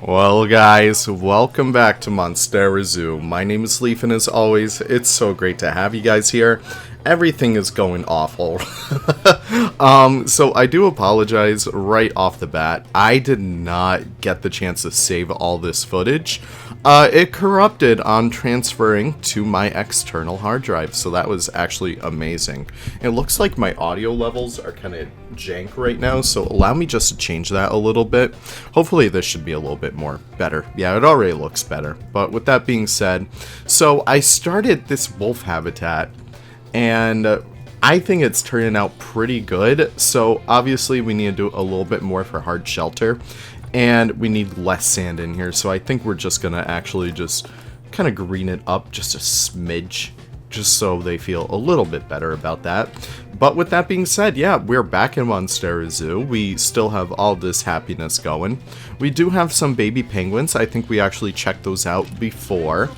Well guys, welcome back to Monstera Zoo. My name is Leaf and as always, it's so great to have you guys here. Everything is going awful. So I do apologize right off the bat. I did not get the chance to save all this footage. It corrupted on transferring to my external hard drive, so that was actually amazing. It looks like my audio levels are kind of jank right now, so allow me just to change that a little bit. Hopefully this should be a little bit more better. Yeah, it already looks better. But with that being said, so I started this wolf habitat, and I think it's turning out pretty good. So obviously we need to do a little bit more for hard shelter. And we need less sand in here, so I think we're just gonna actually just kind of green it up just a smidge, just so they feel a little bit better about that. But with that being said, yeah, we're back in Monstera Zoo. We still have all this happiness going. We do have some baby penguins. I think we actually checked those out before.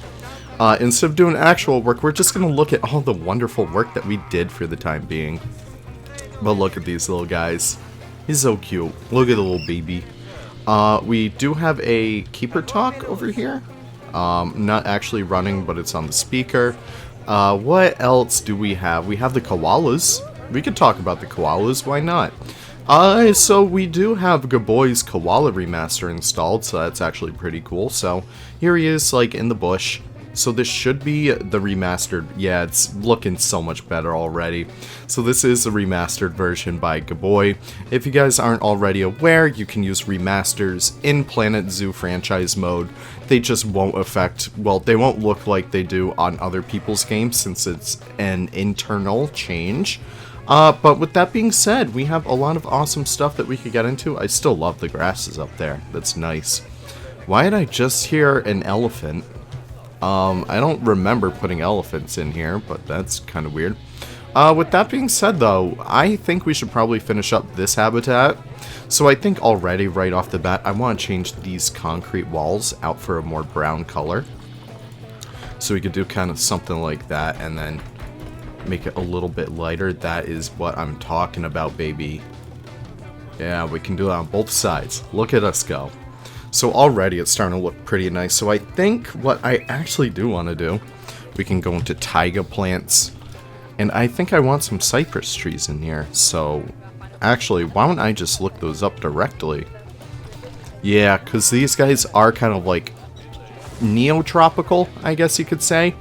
Instead of doing actual work, we're just gonna look at all the wonderful work that we did for the time being. But look at these little guys. He's so cute. Look at the little baby. We do have a keeper talk over here. Not actually running, but it's on the speaker. What else do we have? We have the koalas. We could talk about the koalas, why not? So we do have Gaboy's koala remaster installed, so that's actually pretty cool. So here he is, like, in the bush. So this should be the remastered. Yeah, it's looking so much better already. So this is the remastered version by Gaboy. If you guys aren't already aware, you can use remasters in Planet Zoo franchise mode. They just won't affect, well, they won't look like they do on other people's games since it's an internal change. But with that being said, we have a lot of awesome stuff that we could get into. I still love the grasses up there. That's nice. Why did I just hear an elephant? I don't remember putting elephants in here, but that's kind of weird. With that being said, though, I think we should probably finish up this habitat. So I think already, right off the bat, I want to change these concrete walls out for a more brown color. So we could do kind of something like that, and then make it a little bit lighter. That is what I'm talking about, baby. Yeah, we can do that on both sides. Look at us go. So already it's starting to look pretty nice. So I think what I actually do want to do, we can go into taiga plants. And I think I want some cypress trees in here. So actually, why don't I just look those up directly? Yeah, because these guys are kind of like neotropical, I guess you could say.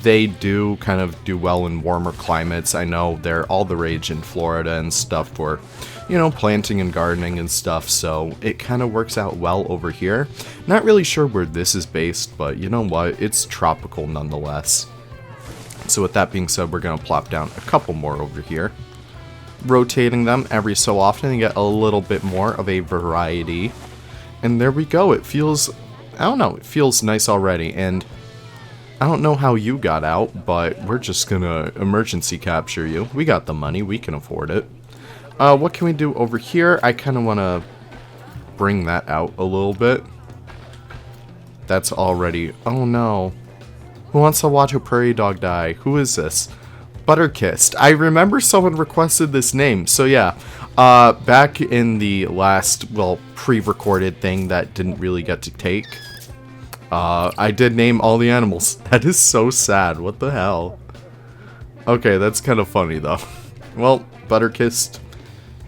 They do kind of do well in warmer climates. I know they're all the rage in Florida and stuff for, you know, planting and gardening and stuff, so it kind of works out well over here. Not really sure where this is based, but you know what, it's tropical nonetheless. So with that being said, we're going to plop down a couple more over here. Rotating them every so often to get a little bit more of a variety. And there we go, it feels, I don't know, it feels nice already, and I don't know how you got out, but we're just gonna emergency capture you. We got the money, we can afford it. What can we do over here? I kind of want to bring that out a little bit. That's already... Oh no. Who wants to watch a prairie dog die? Who is this? Butterkissed. I remember someone requested this name. So yeah, back in the last, well, pre-recorded thing that didn't really get to take, I did name all the animals. That is so sad. What the hell? Okay, that's kind of funny though. Well, Butterkissed,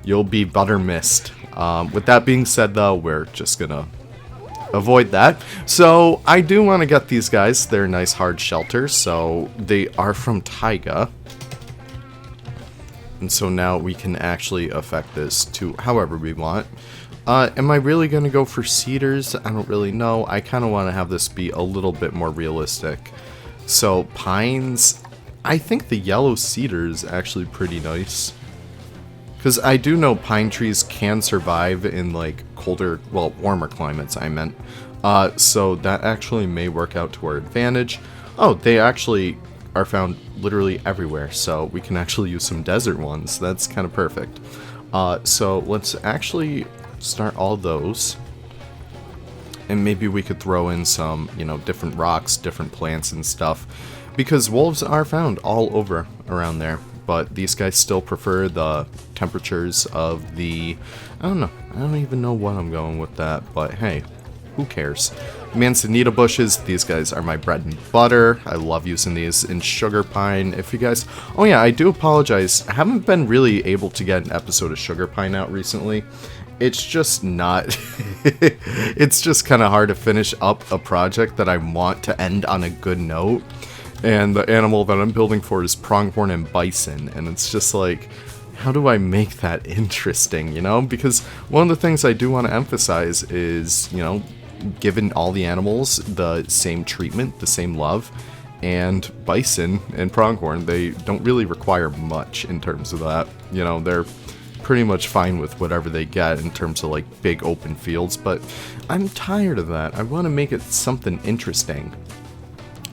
you'll be buttermissed. With that being said, though, we're just gonna avoid that. So I do want to get these guys. They're nice hard shelters, so they are from taiga. And so now we can actually affect this to however we want. Am I really going to go for cedars? I don't really know. I kind of want to have this be a little bit more realistic. So pines, I think the yellow cedar is actually pretty nice. Because I do know pine trees can survive in like colder, well, warmer climates, I meant. So that actually may work out to our advantage. Oh, they actually are found literally everywhere, so we can actually use some desert ones. That's kind of perfect. So let's actually start all those. And maybe we could throw in some, you know, different rocks, different plants and stuff. Because wolves are found all over around there. But these guys still prefer the temperatures of the... I don't know. I don't even know what I'm going with that. But hey, who cares? Manzanita bushes, these guys are my bread and butter. I love using these in sugar pine. If you guys... Oh yeah, I do apologize. I haven't been really able to get an episode of sugar pine out recently. It's just not... It's just kind of hard to finish up a project that I want to end on a good note. And the animal that I'm building for is pronghorn and bison. And it's just like... How do I make that interesting, you know? Because one of the things I do want to emphasize is, you know, giving all the animals the same treatment, the same love, and bison and pronghorn, they don't really require much in terms of that. You know, they're pretty much fine with whatever they get in terms of, like, big open fields, but I'm tired of that. I want to make it something interesting.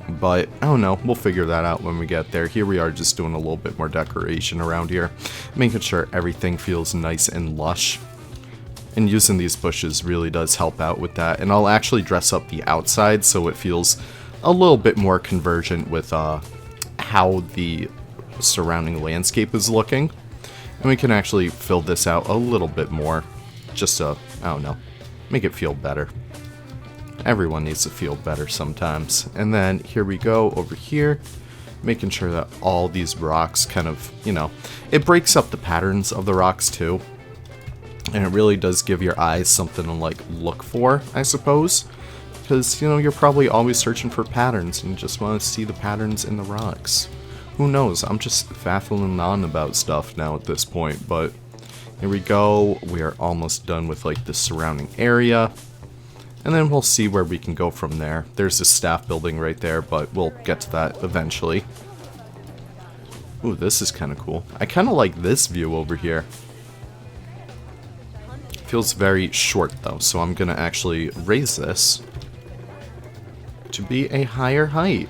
But, I don't know, we'll figure that out when we get there. Here we are just doing a little bit more decoration around here, making sure everything feels nice and lush. And using these bushes really does help out with that. And I'll actually dress up the outside so it feels a little bit more convergent with how the surrounding landscape is looking. And we can actually fill this out a little bit more, just to, I don't know, make it feel better. Everyone needs to feel better sometimes. And then here we go over here, making sure that all these rocks kind of, you know, it breaks up the patterns of the rocks too. And it really does give your eyes something to, like, look for, I suppose. Because, you know, you're probably always searching for patterns and you just want to see the patterns in the rocks. Who knows? I'm just faffling on about stuff now at this point. But here we go. We are almost done with, like, the surrounding area. And then we'll see where we can go from there. There's a staff building right there, but we'll get to that eventually. Ooh, this is kind of cool. I kind of like this view over here. Feels very short though, so I'm gonna actually raise this to be a higher height.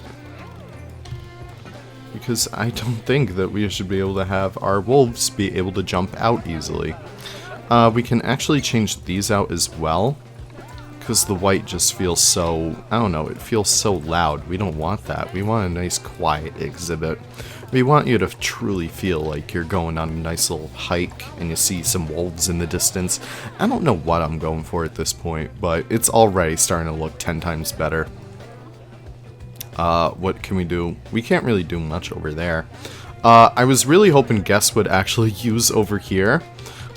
Because I don't think that we should be able to have our wolves be able to jump out easily. We can actually change these out as well. Because the white just feels so, I don't know, it feels so loud. We don't want that. We want a nice quiet exhibit. We want you to truly feel like you're going on a nice little hike and you see some wolves in the distance. I don't know what I'm going for at this point, but it's already starting to look 10 times better. What can we do? We can't really do much over there. I was really hoping guests would actually use over here.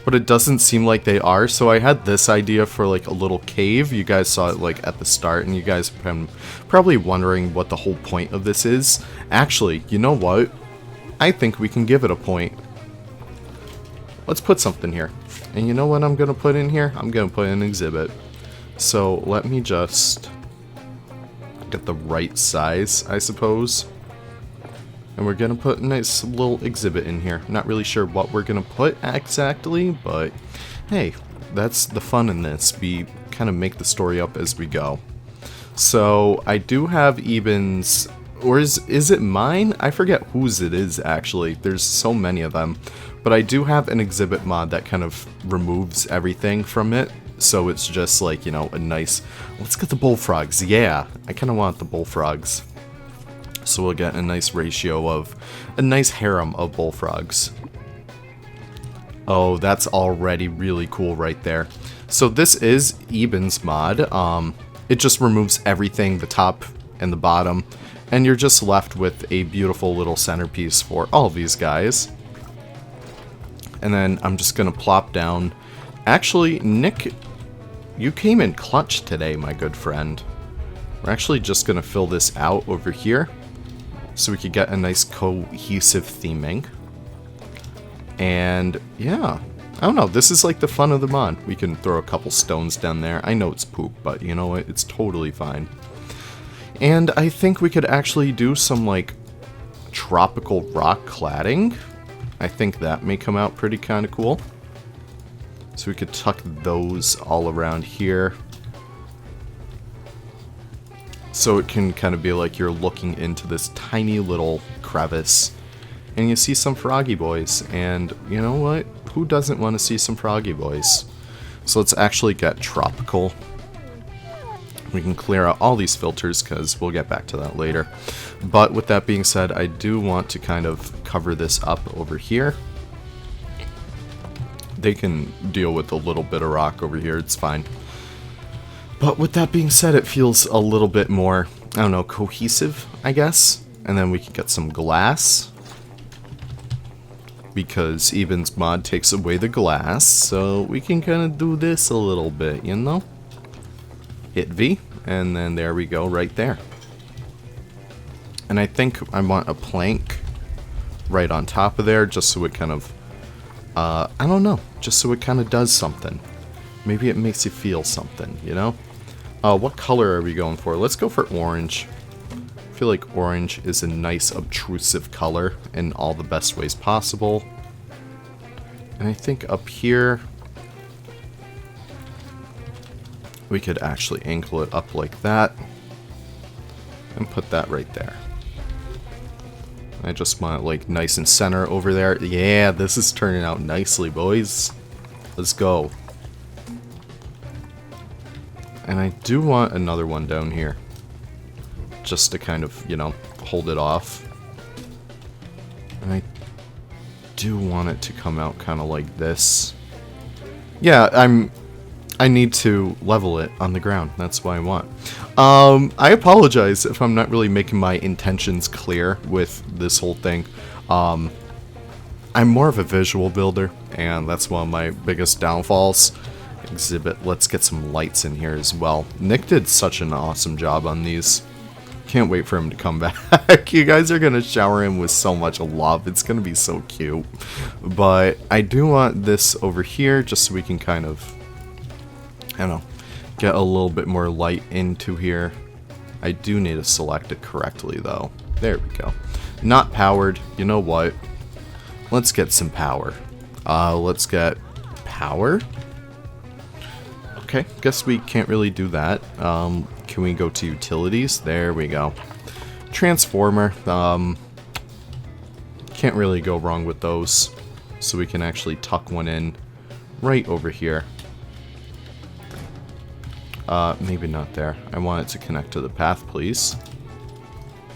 But it doesn't seem like they are, so I had this idea for, like, a little cave. You guys saw it, like, at the start, and you guys have been probably wondering what the whole point of this is. Actually, you know what? I think we can give it a point. Let's put something here. And you know what I'm going to put in here? I'm going to put in an exhibit. So let me just get the right size, I suppose. And we're going to put a nice little exhibit in here. Not really sure what we're going to put exactly, but hey, that's the fun in this. We kind of make the story up as we go. So I do have Eben's, or is it mine? I forget whose it is actually. There's so many of them. But I do have an exhibit mod that kind of removes everything from it. So it's just like, you know, a nice, let's get the bullfrogs. Yeah, I kind of want the bullfrogs. So we'll get a nice ratio of, a nice harem of bullfrogs. Oh, that's already really cool right there. So this is Eben's mod. It just removes everything, the top and the bottom, and you're just left with a beautiful little centerpiece for all of these guys. And then I'm just gonna plop down. Actually, Nick, you came in clutch today, my good friend. We're actually just gonna fill this out over here, so we could get a nice cohesive theming. And yeah, I don't know, this is like the fun of the mod. We can throw a couple stones down there. I know it's poop, but you know what, it's totally fine. And I think we could actually do some like tropical rock cladding. I think that may come out pretty kind of cool. So we could tuck those all around here. So it can kind of be like you're looking into this tiny little crevice and you see some froggy boys. And you know what? Who doesn't want to see some froggy boys? So let's actually get tropical. We can clear out all these filters because we'll get back to that later. But with that being said, I do want to kind of cover this up over here. They can deal with a little bit of rock over here, it's fine. But with that being said, it feels a little bit more, I don't know, cohesive, I guess. And then we can get some glass, because Eben's mod takes away the glass, so we can kind of do this a little bit, you know? Hit V, and then there we go, right there. And I think I want a plank right on top of there, just so it kind of, I don't know, just so it kind of does something. Maybe it makes you feel something, you know? What color are we going for? Let's go for orange. I feel like orange is a nice obtrusive color in all the best ways possible. And I think up here we could actually angle it up like that and put that right there. I just want it like nice and center over there. Yeah, this is turning out nicely, boys. Let's go. And I do want another one down here, just to kind of, you know, hold it off. And I do want it to come out kind of like this. Yeah, I need to level it on the ground. That's what I want. I apologize if I'm not really making my intentions clear with this whole thing. I'm more of a visual builder, and that's one of my biggest downfalls. Exhibit, let's get some lights in here as well. Nick did such an awesome job on these. Can't wait for him to come back. You guys are gonna shower him with so much love. It's gonna be so cute. But I do want this over here just so we can kind of, I don't know, get a little bit more light into here. I do need to select it correctly though. There we go. Not powered. You know what? Let's get some power. Let's get power. Okay, guess we can't really do that. Can we go to utilities? There we go. Transformer. Can't really go wrong with those. So we can actually tuck one in right over here. Maybe not there. I want it to connect to the path, please.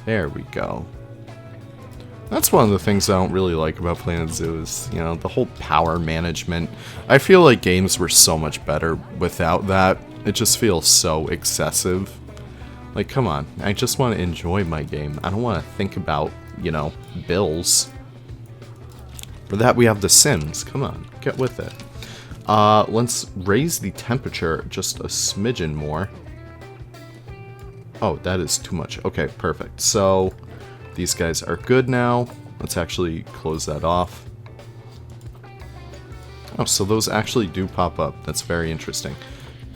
There we go. That's one of the things I don't really like about Planet Zoo is, you know, the whole power management. I feel like games were so much better without that. It just feels so excessive. Like, come on. I just want to enjoy my game. I don't want to think about, you know, bills. For that, we have The Sims. Come on. Get with it. Let's raise the temperature just a smidgen more. Oh, that is too much. Okay, perfect. So these guys are good now. Let's actually close that off. Oh, so those actually do pop up. That's very interesting.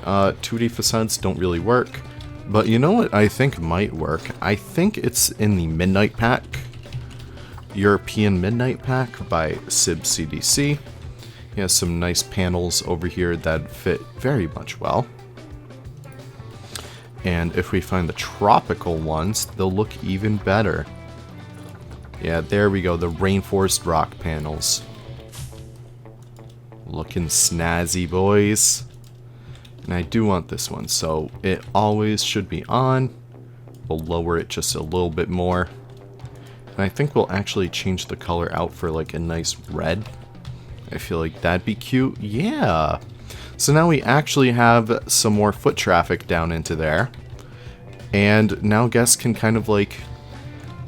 2D facades don't really work. But you know what I think might work? I think it's in the Midnight Pack. European Midnight Pack by Sib CDC. He has some nice panels over here that fit very much well. And if we find the tropical ones, they'll look even better. Yeah, there we go, the rainforest rock panels. Looking snazzy, boys. And I do want this one, so it always should be on. We'll lower it just a little bit more. And I think we'll actually change the color out for like a nice red. I feel like that'd be cute. Yeah. So now we actually have some more foot traffic down into there. And now guests can kind of like,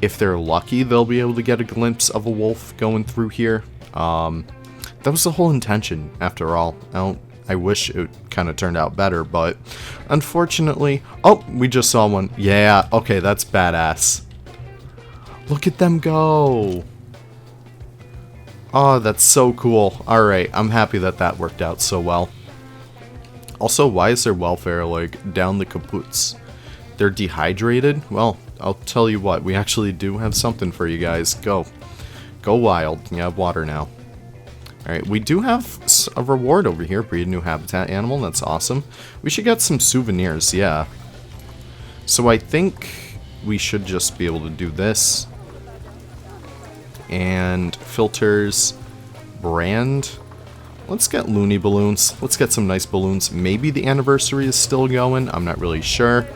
if they're lucky, they'll be able to get a glimpse of a wolf going through here. That was the whole intention, after all. I wish it kind of turned out better, but unfortunately... Oh, we just saw one. Yeah, okay, that's badass. Look at them go. Oh, that's so cool. Alright, I'm happy that that worked out so well. Also, why is their welfare, like, down the kapoots? They're dehydrated? Well, I'll tell you what, we actually do have something for you guys. Go. Go wild. You have water now. Alright, we do have a reward over here. Breed a new habitat animal. That's awesome. We should get some souvenirs, yeah. So I think we should just be able to do this. And filters. Brand. Let's get loony balloons. Let's get some nice balloons. Maybe the anniversary is still going. I'm not really sure.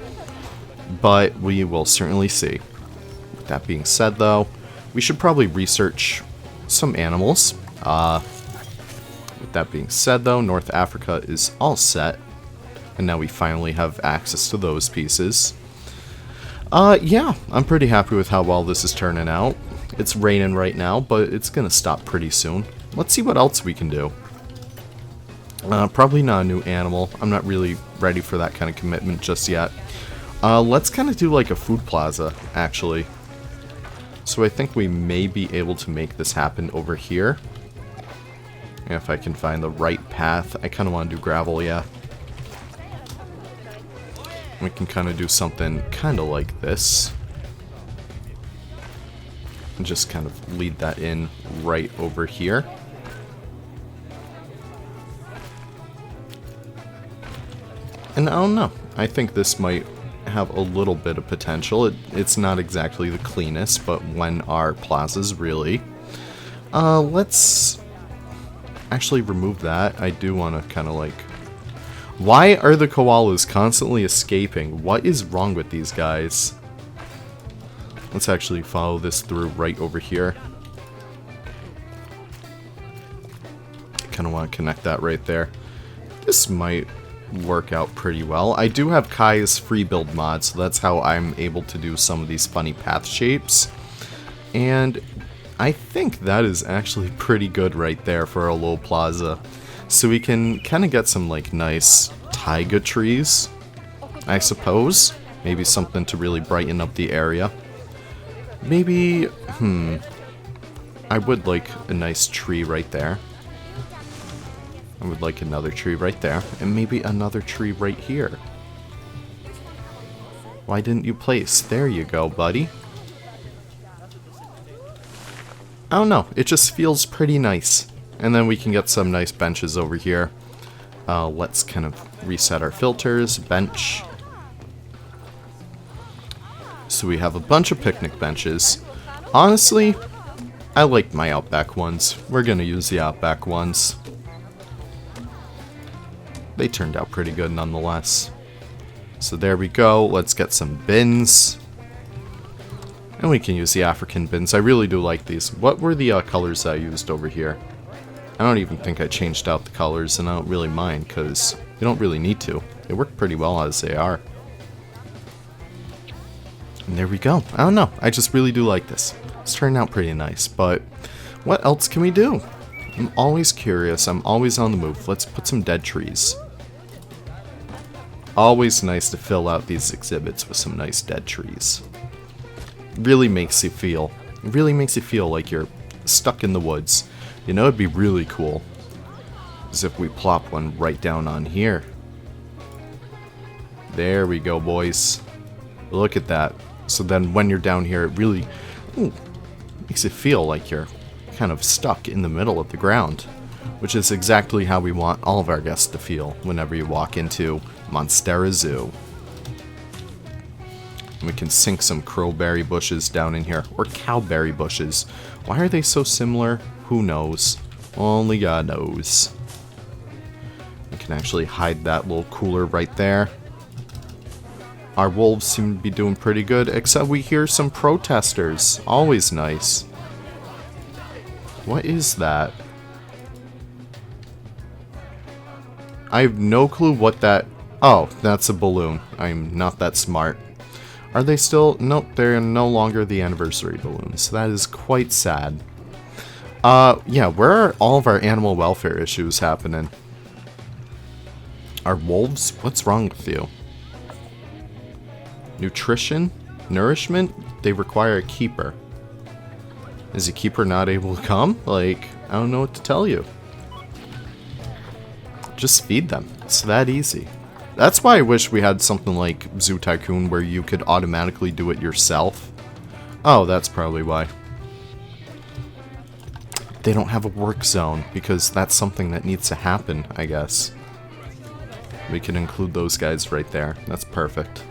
But we will certainly see. With that being said, though, we should probably research some animals. With that being said, though, North Africa is all set. And now we finally have access to those pieces. Yeah, I'm pretty happy with how well this is turning out. It's raining right now, but it's gonna stop pretty soon. Let's see what else we can do. Probably not a new animal. I'm not really ready for that kind of commitment just yet. Let's kind of do like a food plaza, actually. So I think we may be able to make this happen over here. If I can find the right path. I kind of want to do gravel, yeah. We can kind of do something kind of like this. And just kind of lead that in right over here. And I don't know. I think this might have a little bit of potential. It's not exactly the cleanest, but when our plazas really. Let's actually remove that. I do want to kind of like... Why are the koalas constantly escaping? What is wrong with these guys? Let's actually follow this through right over here. Kind of want to connect that right there. This might work out pretty well. I do have Kai's free build mod, so that's how I'm able to do some of these funny path shapes. And I think that is actually pretty good right there for a low plaza. So we can kind of get some like nice taiga trees, I suppose. Maybe something to really brighten up the area. Maybe, I would like a nice tree right there. I would like another tree right there. And maybe another tree right here. Why didn't you place? There you go, buddy. I don't know. It just feels pretty nice. And then we can get some nice benches over here. Let's kind of reset our filters. Bench. So we have a bunch of picnic benches. Honestly, I like my Outback ones. We're going to use the Outback ones. They turned out pretty good nonetheless. So there we go. Let's get some bins. And we can use the African bins. I really do like these. What were the colors I used over here? I don't even think I changed out the colors, and I don't really mind, because you don't really need to. They work pretty well as they are. And there we go. I don't know. I just really do like this. It's turning out pretty nice, but what else can we do? I'm always curious. I'm always on the move. Let's put some dead trees. Always nice to fill out these exhibits with some nice dead trees. Really makes you feel like you're stuck in the woods. You know, it'd be really cool is if we plop one right down on here. There we go, boys. Look at that. So then when you're down here, it really makes it feel like you're kind of stuck in the middle of the ground, which is exactly how we want all of our guests to feel whenever you walk into Monstera Zoo. We can sink some crowberry bushes down in here, or cowberry bushes. Why are they so similar? Who knows? Only God knows. We can actually hide that little cooler right there. Our wolves seem to be doing pretty good, except we hear some protesters. Always nice. What is that? I have no clue what that... Oh, that's a balloon. I'm not that smart. Are they still... Nope, they're no longer the anniversary balloons. That is quite sad. Yeah, where are all of our animal welfare issues happening? Our wolves? What's wrong with you? Nutrition? Nourishment? They require a keeper. Is a keeper not able to come? Like, I don't know what to tell you. Just feed them. It's that easy. That's why I wish we had something like Zoo Tycoon where you could automatically do it yourself. Oh, that's probably why. They don't have a work zone, because that's something that needs to happen, I guess. We can include those guys right there. That's perfect.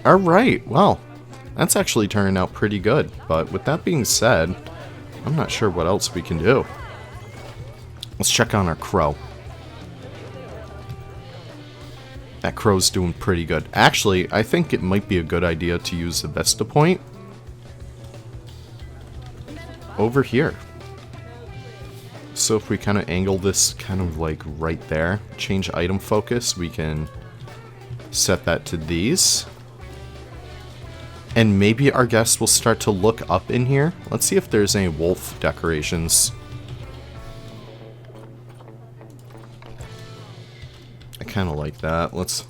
Alright, well, that's actually turning out pretty good. But with that being said, I'm not sure what else we can do. Let's check on our crow. That crow's doing pretty good. Actually, I think it might be a good idea to use the Vista Point over here. So if we kind of angle this kind of like right there, change item focus, we can Set that to these. And maybe our guests will start to look up in here. Let's see if there's any wolf decorations. I kind of like that. Let's...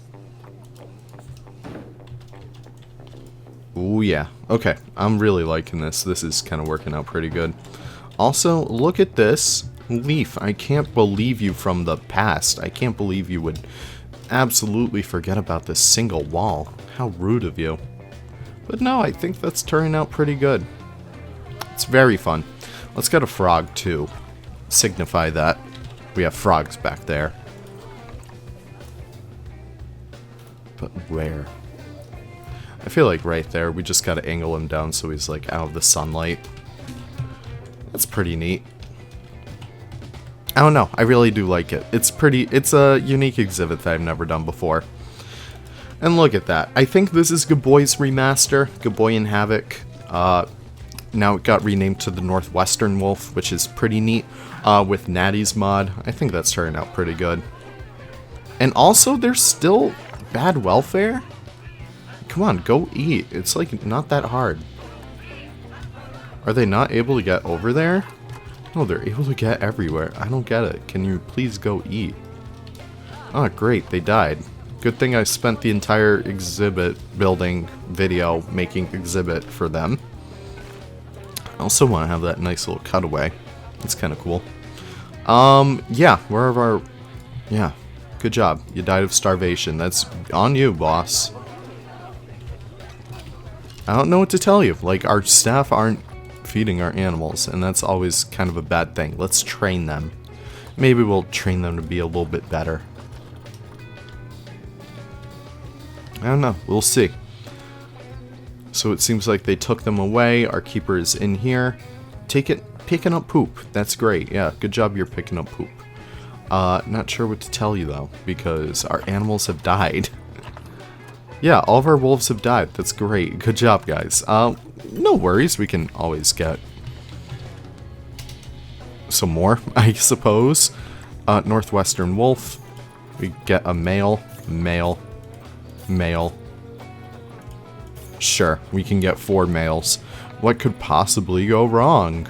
Ooh, yeah. Okay, I'm really liking this. This is kind of working out pretty good. Also, look at this. Leaf, I can't believe you from the past. I can't believe you would absolutely forget about this single wall. How rude of you. But no, I think that's turning out pretty good. It's very fun. Let's get a frog too. Signify that we have frogs back there. But where? I feel like right there. We just gotta angle him down so he's like out of the sunlight. That's pretty neat. I don't know. I really do like it. It's a unique exhibit that I've never done before. And look at that. I think this is Gaboy's remaster, Gaboy and Havoc. Now it got renamed to the Northwestern Wolf, which is pretty neat. With Natty's mod, I think that's turning out pretty good. And also, there's still bad welfare. Come on, go eat. It's like not that hard. Are they not able to get over there? No, they're able to get everywhere. I don't get it. Can you please go eat? Oh, great. They died. Good thing I spent the entire exhibit building video making exhibit for them. I also want to have that nice little cutaway. It's kind of cool. Yeah, wherever... Yeah, good job. You died of starvation. That's on you, boss. I don't know what to tell you. Like, our staff aren't feeding our animals, and that's always kind of a bad thing. Let's train them. Maybe we'll train them to be a little bit better. I don't know. We'll see. So it seems like they took them away. Our keeper is in here. Picking up poop. That's great. Yeah, good job you're picking up poop. Not sure what to tell you, though, because our animals have died. Yeah, all of our wolves have died. That's great. Good job, guys. No worries. We can always get some more, I suppose. Northwestern wolf. We get a male, male, male. Sure, we can get 4 males. What could possibly go wrong?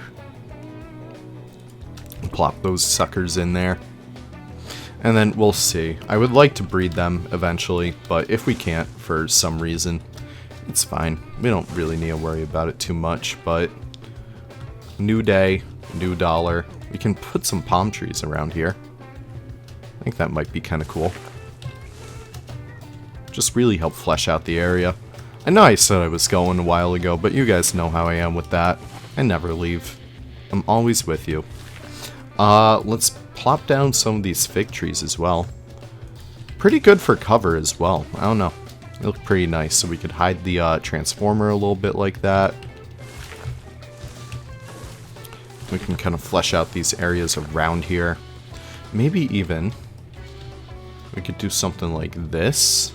Plop those suckers in there. And then we'll see. I would like to breed them eventually, but if we can't for some reason, it's fine. We don't really need to worry about it too much, but new day, new dollar. We can put some palm trees around here. I think that might be kind of cool. Just really help flesh out the area. I know I said I was going a while ago, but you guys know how I am with that. I never leave. I'm always with you. Let's plop down some of these fig trees as well. Pretty good for cover as well. I don't know. They look pretty nice, so we could hide the transformer a little bit like that. We can kind of flesh out these areas around here. Maybe even we could do something like this,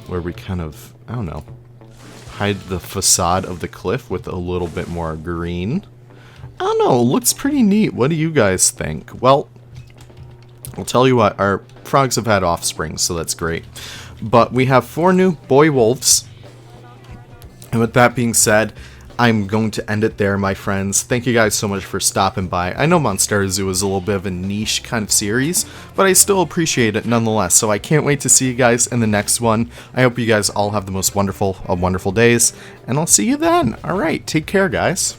where we kind of, I don't know, hide the facade of the cliff with a little bit more green. I don't know, it looks pretty neat. What do you guys think? Well, I'll tell you what, our frogs have had offspring, so that's great. But we have 4 new boy wolves. And with that being said, I'm going to end it there, my friends. Thank you guys so much for stopping by. I know Monstera Zoo is a little bit of a niche kind of series, but I still appreciate it nonetheless. So I can't wait to see you guys in the next one. I hope you guys all have the most wonderful of wonderful days, and I'll see you then. All right, take care, guys.